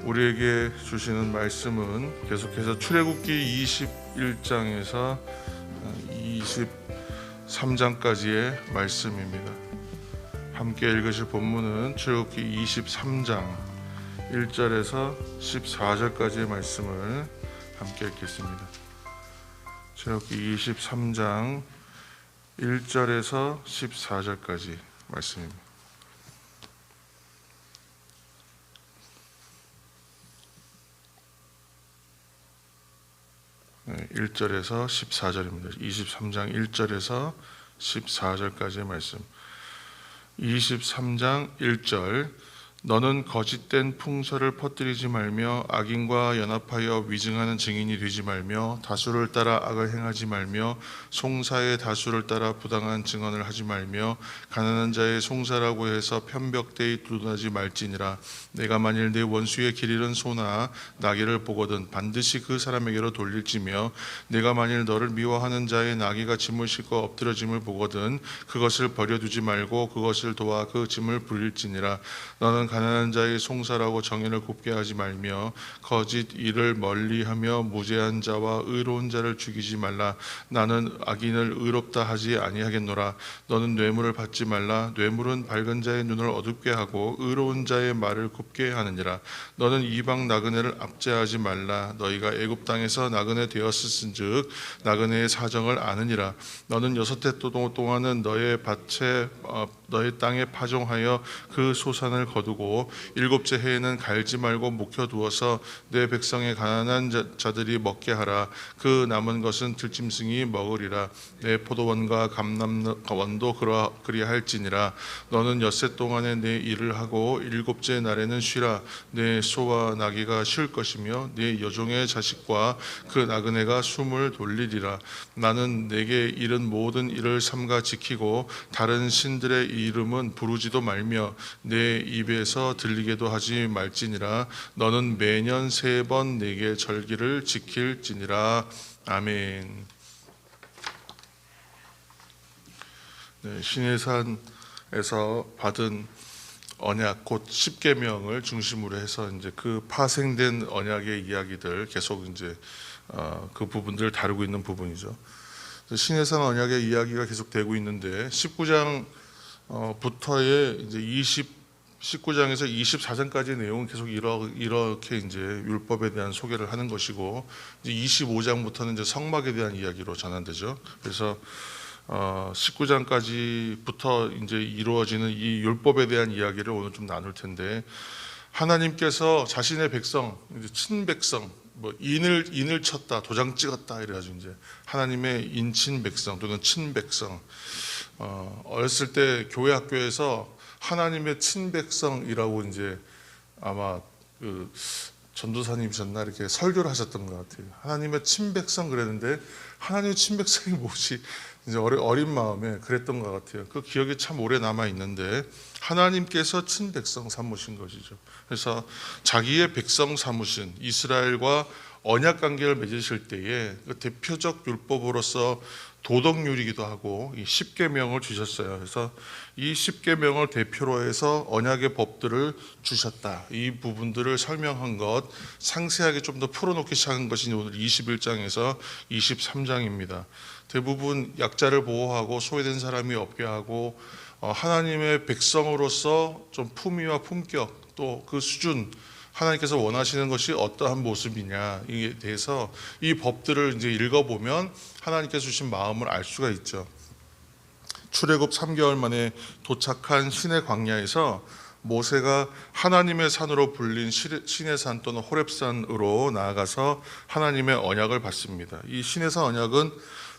우리에게 주시는 말씀은 계속해서 출애굽기 21장에서 23장까지의 말씀입니다. 함께 읽으실 본문은 출애굽기 23장 1절에서 14절까지의 말씀을 함께 읽겠습니다. 출애굽기 23장 1절에서 14절까지 말씀입니다. 1절에서 14절입니다. 23장 1절에서 14절까지의 말씀. 23장 1절 너는 거짓된 풍설을 퍼뜨리지 말며 악인과 연합하여 위증하는 증인이 되지 말며 다수를 따라 악을 행하지 말며 송사의 다수를 따라 부당한 증언을 하지 말며 가난한 자의 송사라고 해서 편벽되이 두둔하지 말지니라. 내가 만일 내 원수의 길 잃은 소나 나귀를 보거든 반드시 그 사람에게로 돌릴지며 내가 만일 너를 미워하는 자의 나귀가 짐을 싣고 엎드러짐을 보거든 그것을 버려두지 말고 그것을 도와 그 짐을 부릴지니라. 너는 가난한 자의 송사라고 정인을 굽게 하지 말며 거짓 일을 멀리하며 무죄한 자와 의로운 자를 죽이지 말라. 나는 악인을 의롭다 하지 아니하겠노라. 너는 뇌물을 받지 말라. 뇌물은 밝은 자의 눈을 어둡게 하고 의로운 자의 말을 굽게 하느니라. 너는 이방 나그네를 압제하지 말라. 너희가 애굽 땅에서 나그네 되었을진즉 나그네의 사정을 아느니라. 너는 6해 동안은 너의 밭에 너의 땅에 파종하여 그 소산을 거두고 7째 해에는 갈지 말고 묵혀두어서 내 백성의 가난한 자들이 먹게 하라. 그 남은 것은 들짐승이 먹으리라. 내 포도원과 감람원도 그리할지니라. 너는 6해 동안에 내 일을 하고 7째 날에는 쉬라. 내 소와 나귀가 쉴 것이며 내 여종의 자식과 그 나그네가 숨을 돌리리라. 나는 내게 이른 모든 일을 삼가 지키고 다른 신들의 이름은 부르지도 말며 내 입에서 들리게도 하지 말지니라. 너는 매년 3번 내게 절기를 지킬지니라. 아멘. 시내산에서 받은 언약 곧 10계명을 중심으로 해서 이제 그 파생된 언약의 이야기들 계속 이제 그 부분들을 다루고 있는 부분이죠. 시내산 언약의 이야기가 계속 되고 있는데 19장부터의 이제 19장에서 24장까지의 내용은 계속 이렇게 이제 율법에 대한 소개를 하는 것이고 이제 25장부터는 이제 성막에 대한 이야기로 전환되죠. 그래서 19장까지부터 이제 이루어지는 이 율법에 대한 이야기를 오늘 좀 나눌 텐데 하나님께서 자신의 백성, 이제 친백성, 뭐 인을 쳤다, 도장 찍었다 이래가지고 이제 하나님의 인친 백성 또는 친백성. 어렸을 때 교회 학교에서 하나님의 친백성이라고 이제 아마 그 전도사님이셨나 이렇게 설교를 하셨던 것 같아요. 하나님의 친백성 그랬는데 하나님의 친백성이 뭐지? 이제 어린 마음에 그랬던 것 같아요. 그 기억이 참 오래 남아 있는데 하나님께서 친백성 삼으신 것이죠. 그래서 자기의 백성 삼으신 이스라엘과 언약 관계를 맺으실 때에 그 대표적 율법으로서 도덕률이기도 하고 이 10계명을 주셨어요. 그래서 이 10계명을 대표로 해서 언약의 법들을 주셨다. 이 부분들을 설명한 것 상세하게 좀 더 풀어놓기 시작한 것이 오늘 21장에서 23장입니다. 대부분 약자를 보호하고 소외된 사람이 없게 하고 하나님의 백성으로서 좀 품위와 품격 또 그 수준 하나님께서 원하시는 것이 어떠한 모습이냐에 대해서 이 법들을 이제 읽어보면 하나님께서 주신 마음을 알 수가 있죠. 출애굽 3개월 만에 도착한 시내 광야에서 모세가 하나님의 산으로 불린 시내산 또는 호렙산으로 나아가서 하나님의 언약을 받습니다. 이 시내산 언약은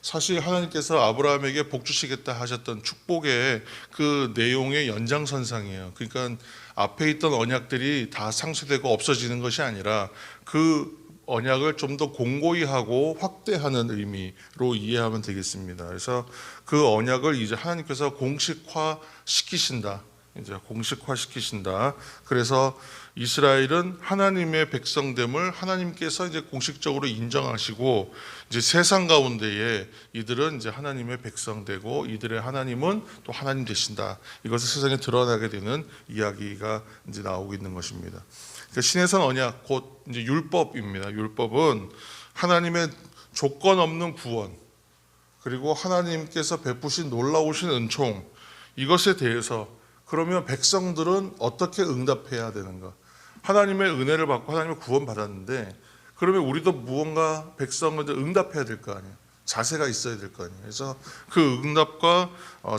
사실 하나님께서 아브라함에게 복 주시겠다 하셨던 축복의 그 내용의 연장선상이에요. 그러니까 앞에 있던 언약들이 다 상쇄되고 없어지는 것이 아니라 그 언약을 좀 더 공고히 하고 확대하는 의미로 이해하면 되겠습니다. 그래서 그 언약을 이제 하나님께서 공식화시키신다. 이제 공식화시키신다. 그래서 이스라엘은 하나님의 백성됨을 하나님께서 이제 공식적으로 인정하시고 이제 세상 가운데에 이들은 이제 하나님의 백성되고 이들의 하나님은 또 하나님 되신다. 이것을 세상에 드러나게 되는 이야기가 이제 나오고 있는 것입니다. 그러니까 신해산 언약 곧 이제 율법입니다. 율법은 하나님의 조건 없는 구원, 그리고 하나님께서 베푸신 놀라우신 은총, 이것에 대해서 그러면 백성들은 어떻게 응답해야 되는가? 하나님의 은혜를 받고 하나님의 구원 받았는데 그러면 우리도 무언가 백성들 응답해야 될 거 아니에요. 자세가 있어야 될 거 아니에요. 그래서 그 응답과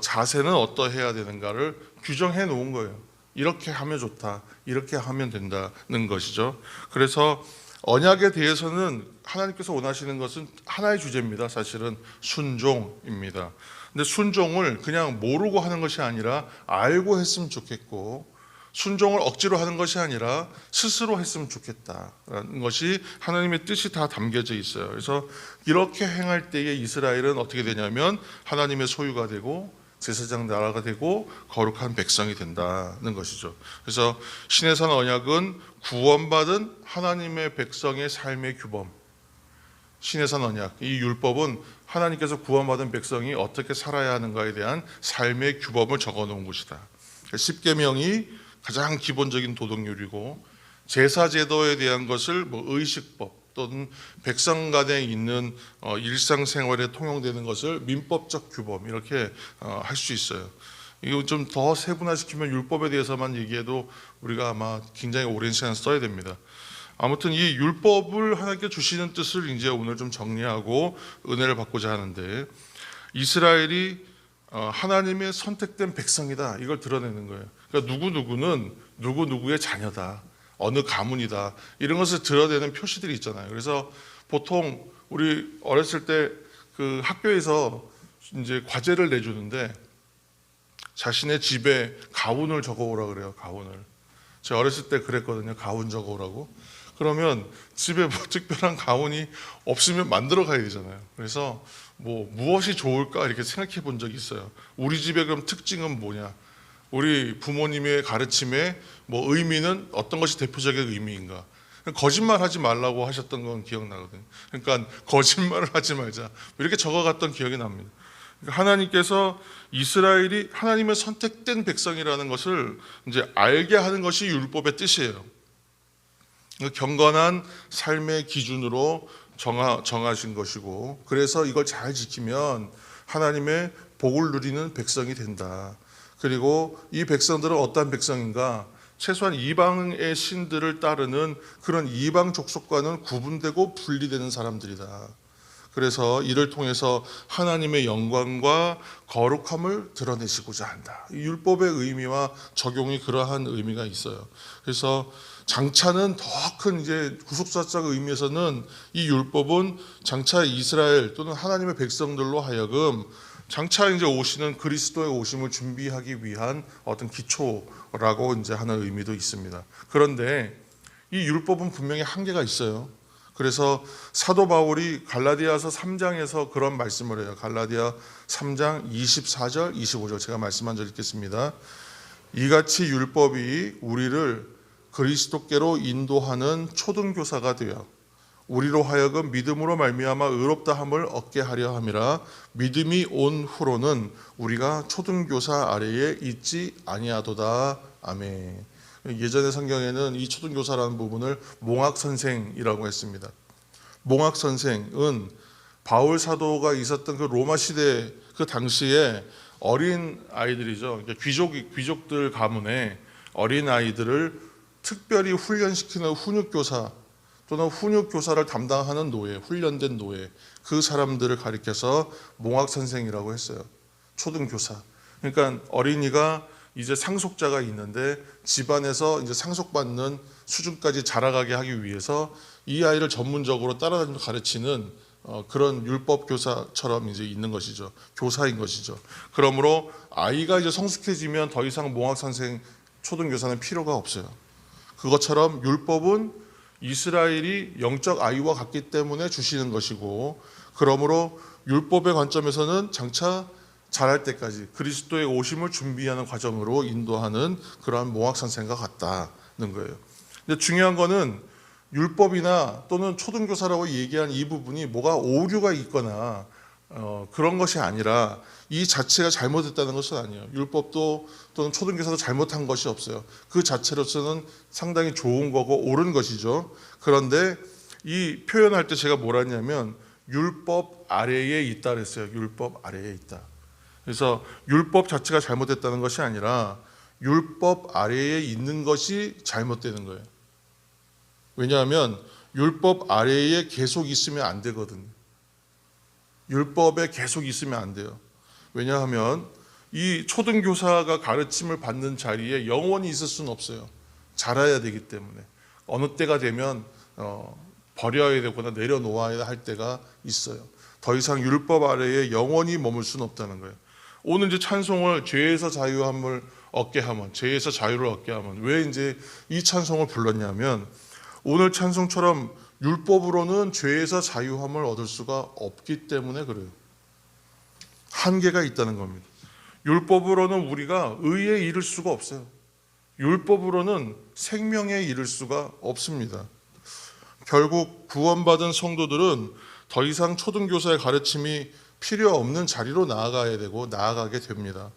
자세는 어떠해야 되는가를 규정해 놓은 거예요. 이렇게 하면 좋다, 이렇게 하면 된다는 것이죠. 그래서 언약에 대해서는 하나님께서 원하시는 것은 하나의 주제입니다. 사실은 순종입니다. 근데 순종을 그냥 모르고 하는 것이 아니라 알고 했으면 좋겠고, 순종을 억지로 하는 것이 아니라 스스로 했으면 좋겠다라는 것이 하나님의 뜻이 다 담겨져 있어요. 그래서 이렇게 행할 때에 이스라엘은 어떻게 되냐면 하나님의 소유가 되고 제사장 나라가 되고 거룩한 백성이 된다는 것이죠. 그래서 신해산 언약은 구원받은 하나님의 백성의 삶의 규범, 신해산 언약, 이 율법은 하나님께서 구원받은 백성이 어떻게 살아야 하는가에 대한 삶의 규범을 적어놓은 것이다. 십계명이 가장 기본적인 도덕률이고, 제사제도에 대한 것을 의식법 또는 백성 간에 있는 일상생활에 통용되는 것을 민법적 규범, 이렇게 할 수 있어요. 이거 좀 더 세분화시키면 율법에 대해서만 얘기해도 우리가 아마 굉장히 오랜 시간 써야 됩니다. 아무튼 이 율법을 하나님께 주시는 뜻을 이제 오늘 좀 정리하고 은혜를 받고자 하는데, 이스라엘이 하나님의 선택된 백성이다, 이걸 드러내는 거예요. 그러니까 누구누구는 누구누구의 자녀다, 어느 가문이다, 이런 것을 드러내는 표시들이 있잖아요. 그래서 보통 우리 어렸을 때 그 학교에서 이제 과제를 내주는데 자신의 집에 가훈을 적어오라 그래요. 가훈을. 제가 어렸을 때 그랬거든요. 가훈 적어오라고. 그러면 집에 뭐 특별한 가훈이 없으면 만들어 가야 되잖아요. 그래서 무엇이 좋을까 이렇게 생각해 본 적이 있어요. 우리 집의 그럼 특징은 뭐냐? 우리 부모님의 가르침에 의미는 어떤 것이 대표적인 의미인가? 거짓말하지 말라고 하셨던 건 기억나거든요. 그러니까 거짓말을 하지 말자, 이렇게 적어갔던 기억이 납니다. 그러니까 하나님께서 이스라엘이 하나님의 선택된 백성이라는 것을 이제 알게 하는 것이 율법의 뜻이에요. 경건한 삶의 기준으로 정하신 것이고, 그래서 이걸 잘 지키면 하나님의 복을 누리는 백성이 된다. 그리고 이 백성들은 어떠한 백성인가? 최소한 이방의 신들을 따르는 그런 이방 족속과는 구분되고 분리되는 사람들이다. 그래서 이를 통해서 하나님의 영광과 거룩함을 드러내시고자 한다. 이 율법의 의미와 적용이 그러한 의미가 있어요. 그래서 장차는 더 큰 이제 구속사적 의미에서는 이 율법은 장차 이스라엘 또는 하나님의 백성들로 하여금 장차 이제 오시는 그리스도의 오심을 준비하기 위한 어떤 기초라고 이제 하는 의미도 있습니다. 그런데 이 율법은 분명히 한계가 있어요. 그래서 사도 바울이 갈라디아서 3장에서 그런 말씀을 해요. 갈라디아 3장 24절 25절 제가 말씀 한 절 읽겠습니다. 이같이 율법이 우리를 그리스도께로 인도하는 초등교사가 되어 우리로 하여금 믿음으로 말미암아 의롭다함을 얻게 하려 함이라. 믿음이 온 후로는 우리가 초등교사 아래에 있지 아니하도다. 아멘. 예전의 성경에는 이 초등교사라는 부분을 몽학선생이라고 했습니다. 몽학선생은 바울 사도가 있었던 그 로마 시대 그 당시에 어린 아이들이죠. 귀족들 가문에 어린 아이들을 특별히 훈련시키는 훈육교사 또는 훈육교사를 담당하는 노예, 훈련된 노예, 그 사람들을 가리켜서 몽학선생이라고 했어요. 초등교사. 그러니까 어린이가 이제 상속자가 있는데 집안에서 이제 상속받는 수준까지 자라가게 하기 위해서 이 아이를 전문적으로 따라다니면서 가르치는 그런 율법 교사처럼 이제 있는 것이죠. 교사인 것이죠. 그러므로 아이가 이제 성숙해지면 더 이상 몽학 선생, 초등교사는 필요가 없어요. 그것처럼 율법은 이스라엘이 영적 아이와 같기 때문에 주시는 것이고, 그러므로 율법의 관점에서는 장차 자랄 때까지 그리스도의 오심을 준비하는 과정으로 인도하는 그러한 몽학 선생과 같다는 거예요. 근데 중요한 거는 율법이나 또는 초등교사라고 얘기한 이 부분이 뭐가 오류가 있거나 그런 것이 아니라 이 자체가 잘못됐다는 것은 아니에요. 율법도 또는 초등교사도 잘못한 것이 없어요. 그 자체로서는 상당히 좋은 거고 옳은 것이죠. 그런데 이 표현할 때 제가 뭐라 했냐면 율법 아래에 있다 그랬어요. 율법 아래에 있다. 그래서 율법 자체가 잘못됐다는 것이 아니라 율법 아래에 있는 것이 잘못되는 거예요. 왜냐하면 율법 아래에 계속 있으면 안 되거든요. 율법에 계속 있으면 안 돼요. 왜냐하면 이 초등교사가 가르침을 받는 자리에 영원히 있을 수는 없어요. 자라야 되기 때문에 어느 때가 되면 버려야 되거나 내려놓아야 할 때가 있어요. 더 이상 율법 아래에 영원히 머물 수는 없다는 거예요. 오늘 이제 찬송을 죄에서 자유함을 얻게 하면, 죄에서 자유를 얻게 하면, 왜 이제 이 찬송을 불렀냐면 오늘 찬송처럼 율법으로는 죄에서 자유함을 얻을 수가 없기 때문에 그래요. 한계가 있다는 겁니다. 율법으로는 우리가 의에 이를 수가 없어요. 율법으로는 생명에 이를 수가 없습니다. 결국 구원받은 성도들은 더 이상 초등교사의 가르침이 필요 없는 자리로 나아가야 되고 나아가게 됩니다.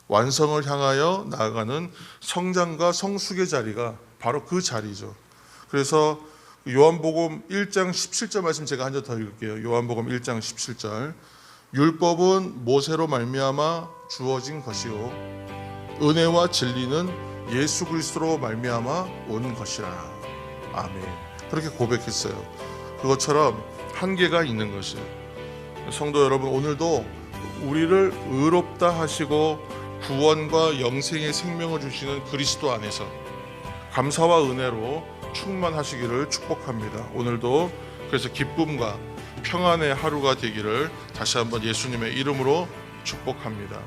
완성을 향하여 나아가는 성장과 성숙의 자리가 바로 그 자리죠. 그래서 요한복음 1장 17절 말씀 제가 한 절 더 읽을게요. 요한복음 1장 17절. 율법은 모세로 말미암아 주어진 것이요 은혜와 진리는 예수 그리스도로 말미암아 온 것이라. 아멘. 그렇게 고백했어요. 그것처럼 한계가 있는 것이에요. 성도 여러분, 오늘도 우리를 의롭다 하시고 구원과 영생의 생명을 주시는 그리스도 안에서 감사와 은혜로 충만하시기를 축복합니다. 오늘도 그래서 기쁨과 평안의 하루가 되기를 다시 한번 예수님의 이름으로 축복합니다.